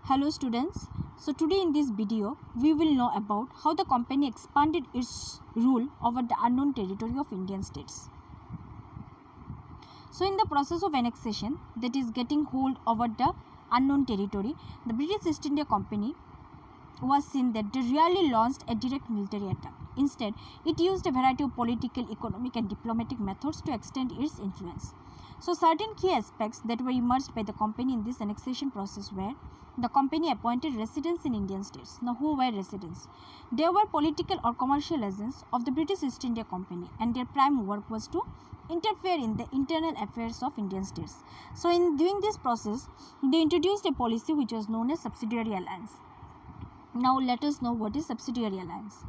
Hello students. So today in this video we will know about how the company expanded its rule over the unknown territory of Indian states. So in the process of annexation, that is getting hold over the unknown territory, the British East India Company was seen that they rarely launched a direct military attack. Instead, it used a variety of political, economic and diplomatic methods to extend its influence. So certain key aspects that were emerged by the company in this annexation process were: the company appointed residents in Indian states. Now, who were residents? They were political or commercial agents of the British East India Company, and their prime work was to interfere in the internal affairs of Indian states. So in doing this process, they introduced a policy which was known as subsidiary alliance. Now let us know what is subsidiary alliance.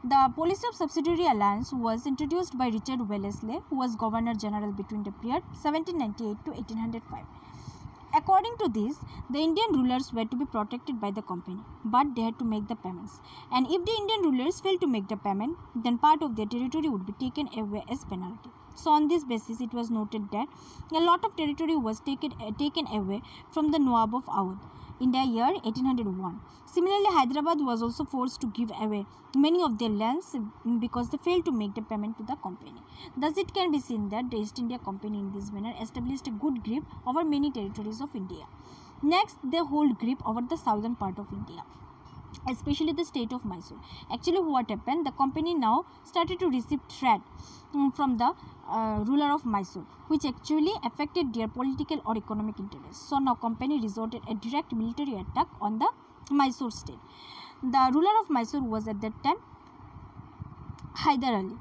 The policy of subsidiary alliance was introduced by Richard Wellesley, who was Governor General between the period 1798 to 1805. According to this, the Indian rulers were to be protected by the company, but they had to make the payments. And if the Indian rulers failed to make the payment, then part of their territory would be taken away as penalty. So on this basis, it was noted that a lot of territory was taken away from the Nawab of Awadh in the year 1801. Similarly, Hyderabad was also forced to give away many of their lands because they failed to make the payment to the company. Thus, it can be seen that the East India Company in this manner established a good grip over many territories of India. Next, they hold grip over the southern part of India, especially the state of Mysore. Actually, what happened? The company now started to receive threat from the ruler of Mysore, which actually affected their political or economic interests. So now company resorted a direct military attack on the Mysore state. The ruler of Mysore was at that time Hyder Ali,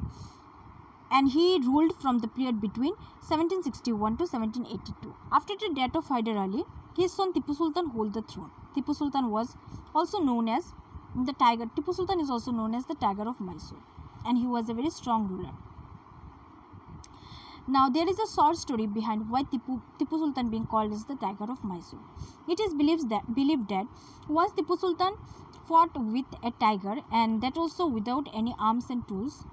and he ruled from the period between 1761 to 1782. After the death of Hyder Ali, his son Tipu Sultan held the throne. Tipu Sultan was also known as the Tiger. Tipu Sultan is also known as the Tiger of Mysore, and he was a very strong ruler. Now, there is a short story behind why Tipu Sultan being called as the Tiger of Mysore. It is believed that once Tipu Sultan fought with a tiger, and that also without any arms and tools,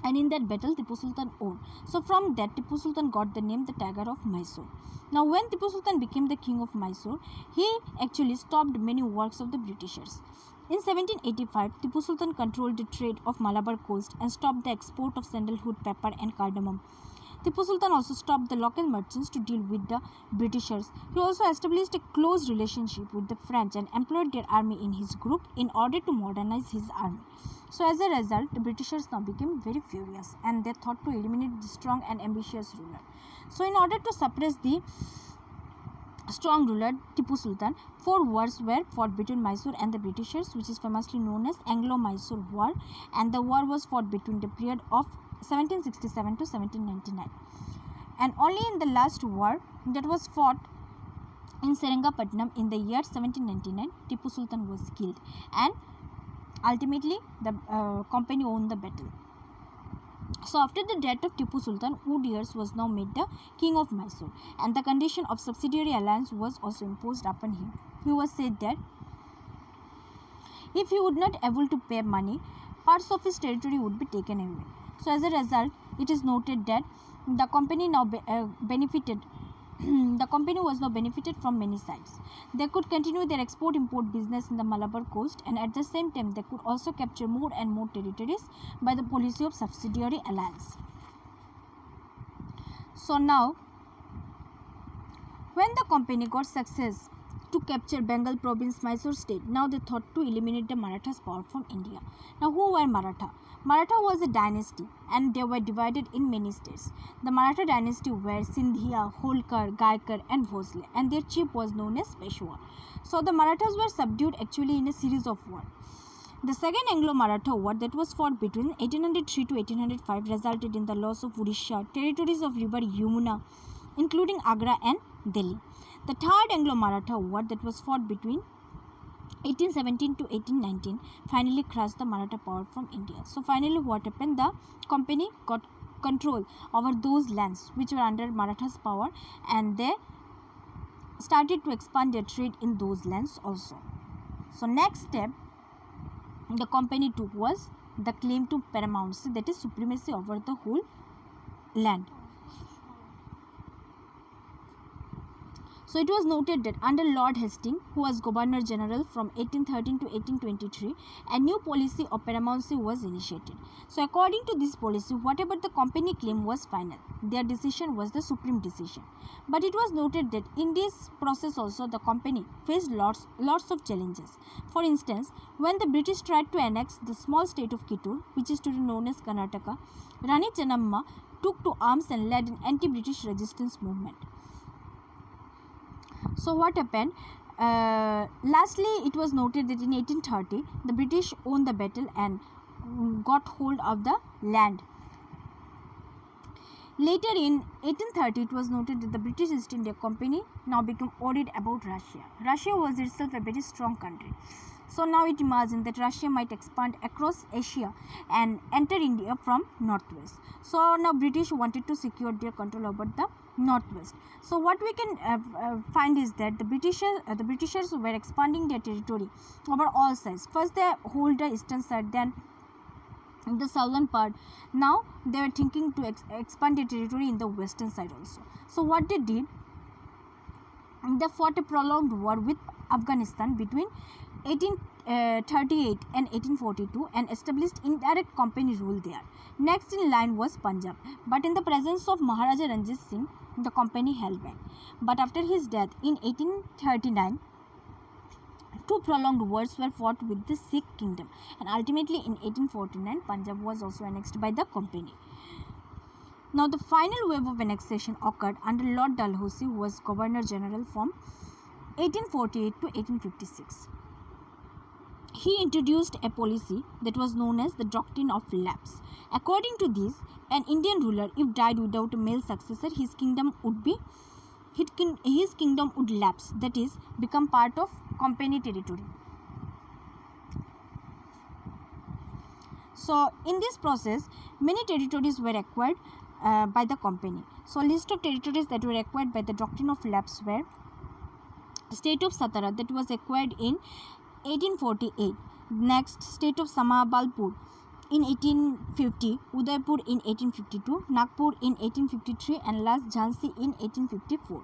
and in that battle Tipu Sultan won. So from that, Tipu Sultan got the name the Tiger of Mysore. Now, when Tipu Sultan became the king of Mysore, he actually stopped many works of the Britishers. In 1785, Tipu Sultan controlled the trade of Malabar coast and stopped the export of sandalwood, pepper and cardamom. Tipu Sultan also stopped the local merchants to deal with the Britishers. He also established a close relationship with the French and employed their army in his group in order to modernize his army. So as a result, the Britishers now became very furious, and they thought to eliminate the strong and ambitious ruler. So in order to suppress the strong ruler Tipu Sultan, 4 wars were fought between Mysore and the Britishers, which is famously known as Anglo-Mysore War, and the war was fought between the period of 1767 to 1799. And only in the last war that was fought in Seringapatam in the year 1799, Tipu Sultan was killed, and ultimately the company won the battle. So after the death of Tipu Sultan, Woodyears was now made the king of Mysore, and the condition of subsidiary alliance was also imposed upon him. He was said that if he would not able to pay money, parts of his territory would be taken away. So as a result, it is noted that the company now benefited. The company was now benefited from many sides. They could continue their export-import business in the Malabar coast, and at the same time they could also capture more and more territories by the policy of subsidiary alliance. So now, when the company got success to capture Bengal province, Mysore state, now they thought to eliminate the Marathas' power from India. Now, who were Maratha? Maratha was a dynasty, and they were divided in many states. The Maratha dynasty were Sindhia, Holkar, Gaikar and Bhosle, and their chief was known as Peshwa. So the Marathas were subdued actually in a series of wars. The second Anglo-Maratha war that was fought between 1803 to 1805 resulted in the loss of Odisha, territories of river Yamuna, including Agra and Delhi. The third Anglo-Maratha war that was fought between 1817 to 1819 finally crushed the Maratha power from India. So finally what happened? The company got control over those lands which were under Marathas' power, and they started to expand their trade in those lands also. So next step the company took was the claim to paramountcy, that is supremacy over the whole land. So it was noted that under Lord Hastings, who was Governor General from 1813 to 1823, a new policy of paramountcy was initiated. So according to this policy, whatever the company claimed was final. Their decision was the supreme decision. But it was noted that in this process also the company faced lots of challenges. For instance, when the British tried to annex the small state of Kittur, which is today known as Karnataka, Rani Chennamma took to arms and led an anti-British resistance movement. So what happened? Lastly, it was noted that in 1830, the British won the battle and got hold of the land. Later in 1830, it was noted that the British East India Company now became worried about Russia. Russia was itself a very strong country. So now it imagined that Russia might expand across Asia and enter India from northwest. So now British wanted to secure their control over the northwest. So what we can find is that the Britishers were expanding their territory over all sides. First they hold the eastern side, then in the southern part. Now they were thinking to expand their territory in the western side also. So what they did, they fought a prolonged war with Afghanistan between 1838 and 1842 and established indirect company rule there. Next in line was Punjab, but in the presence of Maharaja Ranjit Singh, the company held back. But after his death in 1839, two prolonged wars were fought with the Sikh kingdom, and ultimately in 1849 Punjab was also annexed by the company. Now the final wave of annexation occurred under Lord Dalhousie, who was Governor General from 1848 to 1856. He introduced a policy that was known as the doctrine of lapse. According to this, an Indian ruler, if died without a male successor, his kingdom would lapse, that is, become part of company territory. So in this process, many territories were acquired by the company. So list of territories that were acquired by the doctrine of lapse were state of Satara, that was acquired in 1848. Next, state of Sambalpur in 1850, Udaipur in 1852, Nagpur in 1853, and last Jhansi in 1854.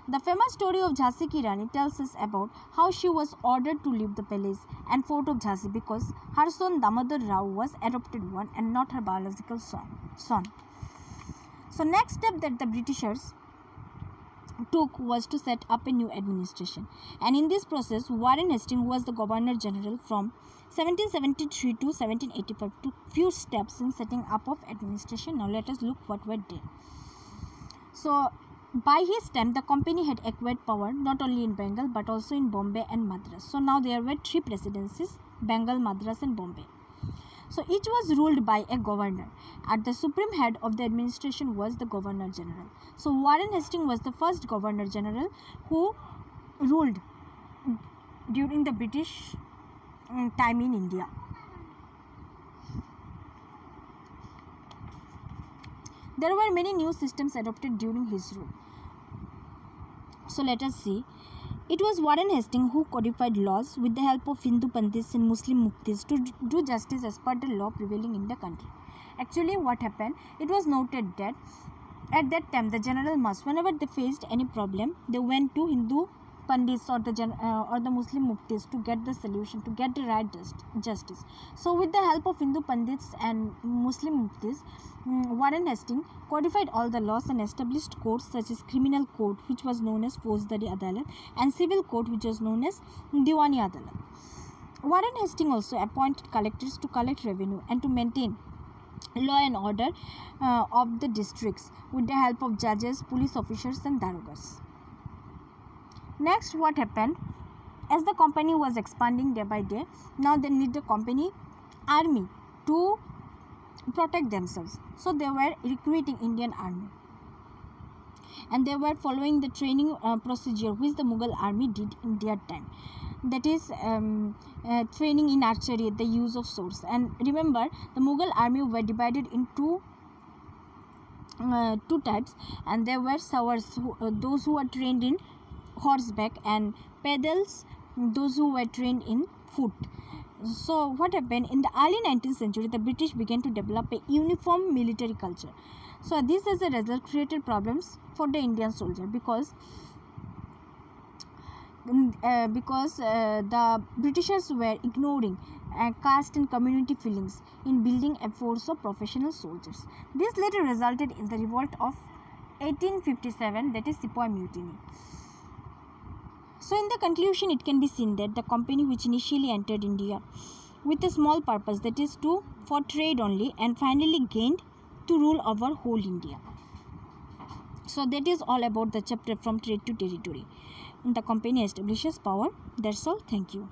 The famous story of Jhansi Ki Rani tells us about how she was ordered to leave the palace and fort of Jhansi because her son Damodar Rao was adopted one and not her biological son. So next step that the Britishers took was to set up a new administration, and in this process Warren Hastings, who was the Governor General from 1773 to 1785, took few steps in setting up of administration. Now let us look what were done. So by his time the company had acquired power not only in Bengal but also in Bombay and Madras. So now there were three presidencies: Bengal, Madras and Bombay. So each was ruled by a governor. At the supreme head of the administration was the Governor General. So Warren Hastings was the first Governor General who ruled during the British time in India. There were many new systems adopted during his rule. So let us see. It was Warren Hastings who codified laws with the help of Hindu Pandits and Muslim Muftis to do justice as per the law prevailing in the country. Actually, what happened? It was noted that at that time the general must, whenever they faced any problem, they went to Hindu Pandits or the Muslim Muftis to get the solution, to get the right justice. So with the help of Hindu Pandits and Muslim Muftis, Warren Hastings codified all the laws and established courts such as criminal court, which was known as Faujdari Adalat, and civil court, which was known as Diwani Adalat. Warren Hastings also appointed collectors to collect revenue and to maintain law and order of the districts with the help of judges, police officers and darogas. Next, what happened? As the company was expanding day by day, now they need the company army to protect themselves. So they were recruiting Indian army, and they were following the training procedure which the Mughal army did in their time. That is training in archery, the use of swords. And remember, the Mughal army were divided into two types, and there were sawars, those who were trained in horseback, and pedals, those who were trained in foot. So what happened? In the early 19th century, the British began to develop a uniform military culture. So this as a result created problems for the Indian soldier, because because the Britishers were ignoring caste and community feelings in building a force of professional soldiers. This later resulted in the revolt of 1857, that is Sepoy Mutiny. So in the conclusion, it can be seen that the company which initially entered India with a small purpose, that is for trade only, and finally gained to rule over whole India. So that is all about the chapter from trade to territory. The company establishes power. That's all. Thank you.